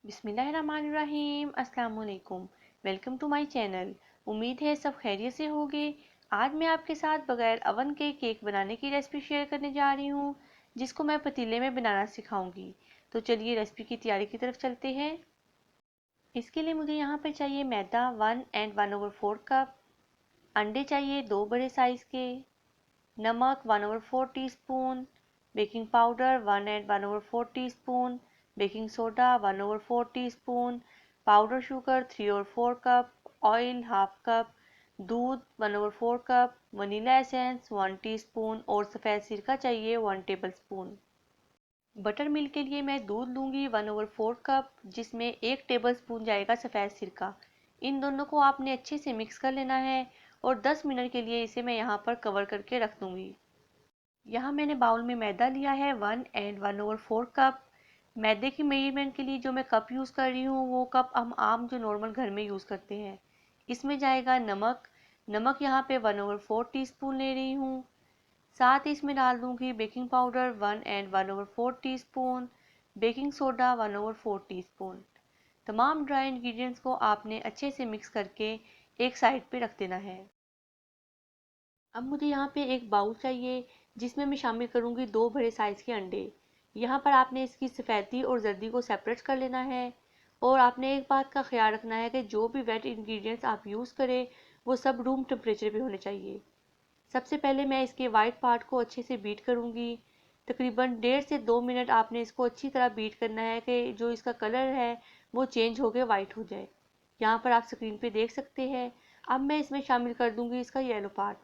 बिस्मिल्लाहिर्रहमानिर्रहीम अस्सलाम वालेकुम। Welcome to my channel. उम्मीद है सब खैरियत से होंगे। आज मैं आपके साथ बगैर अवन के केक बनाने की रेसिपी शेयर करने जा रही हूँ, जिसको मैं पतीले में बनाना सिखाऊंगी। तो चलिए रेसिपी की तैयारी की तरफ चलते हैं। इसके लिए मुझे यहाँ पर चाहिए मैदा 1 and 1/4 कप, अंडे चाहिए 2 बड़े साइज़ के, नमक 1/4 teaspoon, baking powder 1 and 1/4 teaspoon, baking soda 1/4 teaspoon, powder sugar 3 और 4 कप, ऑयल हाफ कप, दूध 1/4 कप, वनीला एसेंस 1 टीस्पून और सफ़ेद सिरका चाहिए 1 टेबलस्पून। बटर मिल्क के लिए मैं दूध लूँगी 1/4 कप, जिसमें 1 टेबलस्पून जाएगा सफ़ेद सिरका। इन दोनों को आपने अच्छे से मिक्स कर लेना है और 10 मिनट के लिए इसे मैं यहाँ पर कवर करके रख दूँगी। यहाँ मैंने बाउल में मैदा लिया है 1 and 1/4 कप। मैदे की मेजरमेंट के लिए जो मैं कप यूज़ कर रही हूँ वो कप हम आम जो नॉर्मल घर में यूज़ करते हैं। इसमें जाएगा नमक। नमक यहाँ पे 1/4 टीस्पून ले रही हूँ। साथ ही इसमें डाल दूँगी baking powder 1 and 1/4 teaspoon, baking soda 1/4 teaspoon. तमाम ड्राई इंग्रेडिएंट्स को आपने अच्छे से मिक्स करके एक साइड पे रख देना है। अब मुझे यहाँ पे एक बाउल चाहिए, जिसमें मैं शामिल करूँगी 2 बड़े साइज़ के अंडे। यहाँ पर आपने इसकी सफ़ेदी और जर्दी को सेपरेट कर लेना है और आपने एक बात का ख्याल रखना है कि जो भी वेट इंग्रेडिएंट्स आप यूज़ करें वो सब रूम टेम्परेचर पे होने चाहिए। सबसे पहले मैं इसके वाइट पार्ट को अच्छे से बीट करूँगी। तकरीबन 1.5 से 2 मिनट आपने इसको अच्छी तरह बीट करना है कि जो इसका कलर है वो चेंज होकर वाइट हो जाए। यहाँ पर आप स्क्रीन पे देख सकते हैं। अब मैं इसमें शामिल कर दूँगी इसका येलो पार्ट।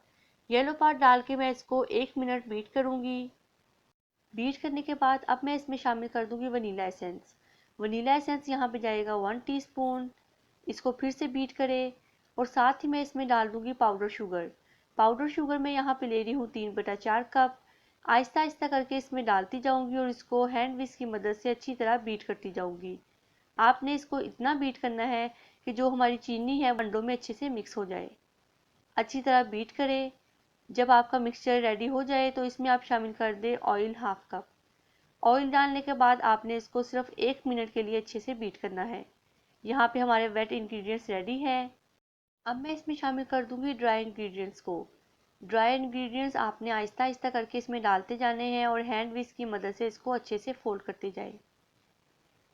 येलो पार्ट डाल के मैं इसको 1 मिनट बीट करूँगी। बीट करने के बाद अब मैं इसमें शामिल कर दूँगी वनीला एसेंस। वनीला एसेंस यहाँ पे जाएगा 1 टीस्पून। इसको फिर से बीट करें और साथ ही मैं इसमें डाल दूँगी पाउडर शुगर। पाउडर शुगर मैं यहाँ पे ले रही हूँ 3/4 कप। आहिस्ता आहिस्ता करके इसमें डालती जाऊँगी और इसको हैंड विस्क की मदद से अच्छी तरह बीट करती जाऊँगी। आपने इसको इतना बीट करना है कि जो हमारी चीनी है अंडों में अच्छे से मिक्स हो जाए। अच्छी तरह बीट करें। जब आपका मिक्सचर रेडी हो जाए तो इसमें आप शामिल कर दें ऑयल हाफ कप। ऑयल डालने के बाद आपने इसको सिर्फ 1 मिनट के लिए अच्छे से बीट करना है। यहाँ पे हमारे वेट इंग्रेडिएंट्स रेडी हैं। अब मैं इसमें शामिल कर दूंगी ड्राई इंग्रेडिएंट्स को। ड्राई इंग्रेडिएंट्स आपने आहिस्ता आहिस्ता करके इसमें डालते जाने हैं और हैंड विस्क की मदद से इसको अच्छे से फोल्ड करते जाए।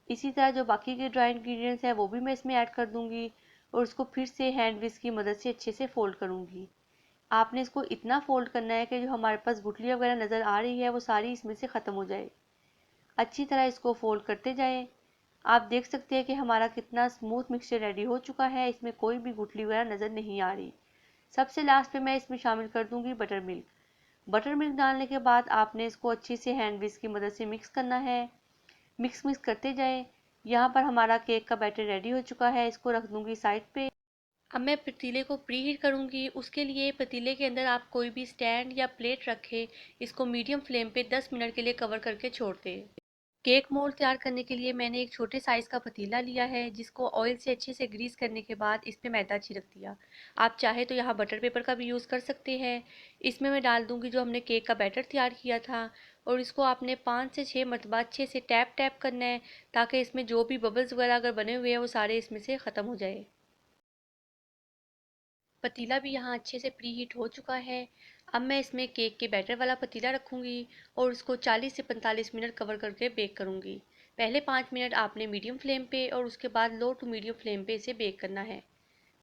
इसी तरह जो बाकी के ड्राई इंग्रेडिएंट्स हैं वो भी मैं इसमें ऐड कर दूंगी और उसको फिर से हैंड विस्क की मदद से अच्छे से फोल्ड करूंगी। आपने इसको इतना फोल्ड करना है कि जो हमारे पास गुठलियाँ वगैरह नज़र आ रही है वो सारी इसमें से ख़त्म हो जाए। अच्छी तरह इसको फोल्ड करते जाएं। आप देख सकते हैं कि हमारा कितना स्मूथ मिक्सचर रेडी हो चुका है। इसमें कोई भी गुठली वगैरह नज़र नहीं आ रही। सबसे लास्ट पे मैं इसमें शामिल कर दूंगी बटर मिल्क। बटर मिल्क डालने के बाद आपने इसको अच्छे से हैंड विस्क की मदद से मिक्स करना है। मिक्स मिक्स करते जाएं। यहाँ पर हमारा केक का बैटर रेडी हो चुका है। इसको रख दूंगी साइड पे। अब मैं पतीले को प्री हीट करूँगी। उसके लिए पतीले के अंदर आप कोई भी स्टैंड या प्लेट रखें। इसको मीडियम फ्लेम पे 10 मिनट के लिए कवर करके छोड़ दें। केक मोल्ड तैयार करने के लिए मैंने एक छोटे साइज़ का पतीला लिया है, जिसको ऑयल से अच्छे से ग्रीस करने के बाद इस पे मैदा छिड़क दिया। आप चाहे तो यहाँ बटर पेपर का भी यूज़ कर सकते हैं। इसमें मैं डाल दूँगी जो हमने केक का बैटर तैयार किया था और इसको आपने 5 से 6 मरतबा अच्छे से टैप टैप करना है, ताकि इसमें जो भी बबल्स वगैरह अगर बने हुए हैं वो सारे इसमें से ख़त्म हो जाए। पतीला भी यहाँ अच्छे से प्री हीट हो चुका है। अब मैं इसमें केक के बैटर वाला पतीला रखूँगी और उसको 40 से 45 मिनट कवर करके बेक करूँगी। पहले 5 मिनट आपने मीडियम फ्लेम पे और उसके बाद लो टू मीडियम फ्लेम पे इसे बेक करना है।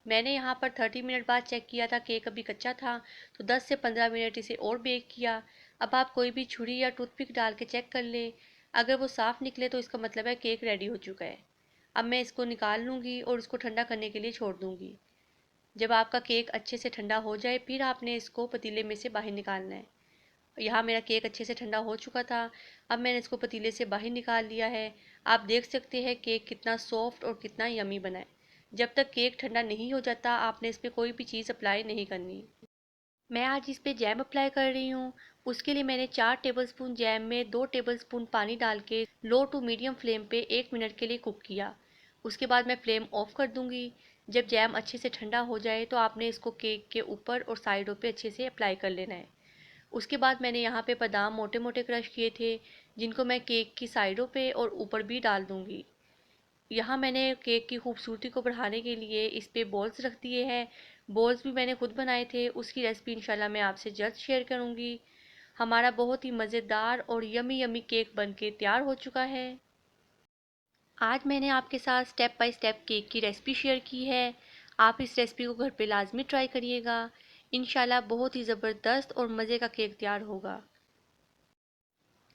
मैंने यहाँ पर 30 मिनट बाद चेक किया था, केक अभी कच्चा था, तो 10 से 15 मिनट इसे और बेक किया। अब आप कोई भी छुरी या टूथपिक डाल के चेक कर लें। अगर वो साफ़ निकले तो इसका मतलब है केक रेडी हो चुका है। अब मैं इसको निकाल लूँगी और इसको ठंडा करने के लिए छोड़ दूँगी। जब आपका केक अच्छे से ठंडा हो जाए फिर आपने इसको पतीले में से बाहर निकालना है। यहाँ मेरा केक अच्छे से ठंडा हो चुका था। अब मैंने इसको पतीले से बाहर निकाल लिया है। आप देख सकते हैं केक कितना सॉफ्ट और कितना यमी बना है। जब तक केक ठंडा नहीं हो जाता आपने इस पर कोई भी चीज़ अप्लाई नहीं करनी। मैं आज इस पे जैम अप्लाई कर रही हूँ। उसके लिए मैंने 4 टेबलस्पून जैम में 2 टेबलस्पून पानी डाल के लो टू मीडियम फ्लेम पे 1 मिनट के लिए कुक किया। उसके बाद मैं फ्लेम ऑफ कर दूंगी। जब जैम अच्छे से ठंडा हो जाए तो आपने इसको केक के ऊपर और साइडों पे अच्छे से अप्लाई कर लेना है। उसके बाद मैंने यहाँ पे बादाम मोटे मोटे क्रश किए थे, जिनको मैं केक की साइडों पे और ऊपर भी डाल दूंगी। यहाँ मैंने केक की खूबसूरती को बढ़ाने के लिए इस पे बॉल्स रख दिए हैं। बॉल्स भी मैंने खुद बनाए थे, उसकी रेसिपी इंशाल्लाह मैं आपसे जल्द शेयर करूँगी। हमारा बहुत ही मज़ेदार और यमी यमी केक बनके तैयार हो चुका है। आज मैंने आपके साथ स्टेप बाय स्टेप केक की रेसिपी शेयर की है। आप इस रेसिपी को घर पे लाजमी ट्राई करिएगा। इंशाल्लाह बहुत ही ज़बरदस्त और मज़े का केक तैयार होगा।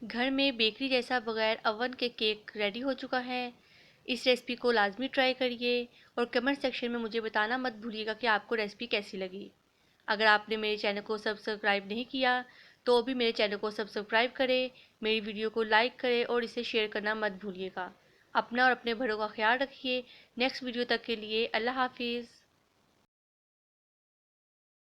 घर में बेकरी जैसा बगैर अवन के केक रेडी हो चुका है। इस रेसिपी को लाजमी ट्राई करिए और कमेंट सेक्शन में मुझे बताना मत भूलिएगा कि आपको रेसिपी कैसी लगी। अगर आपने मेरे चैनल को सब्सक्राइब नहीं किया तो भी मेरे चैनल को सब्सक्राइब करें, मेरी वीडियो को लाइक करें और इसे शेयर करना मत भूलिएगा। अपना और अपने बड़ों का ख्याल रखिए। नेक्स्ट वीडियो तक के लिए अल्लाह हाफिज़।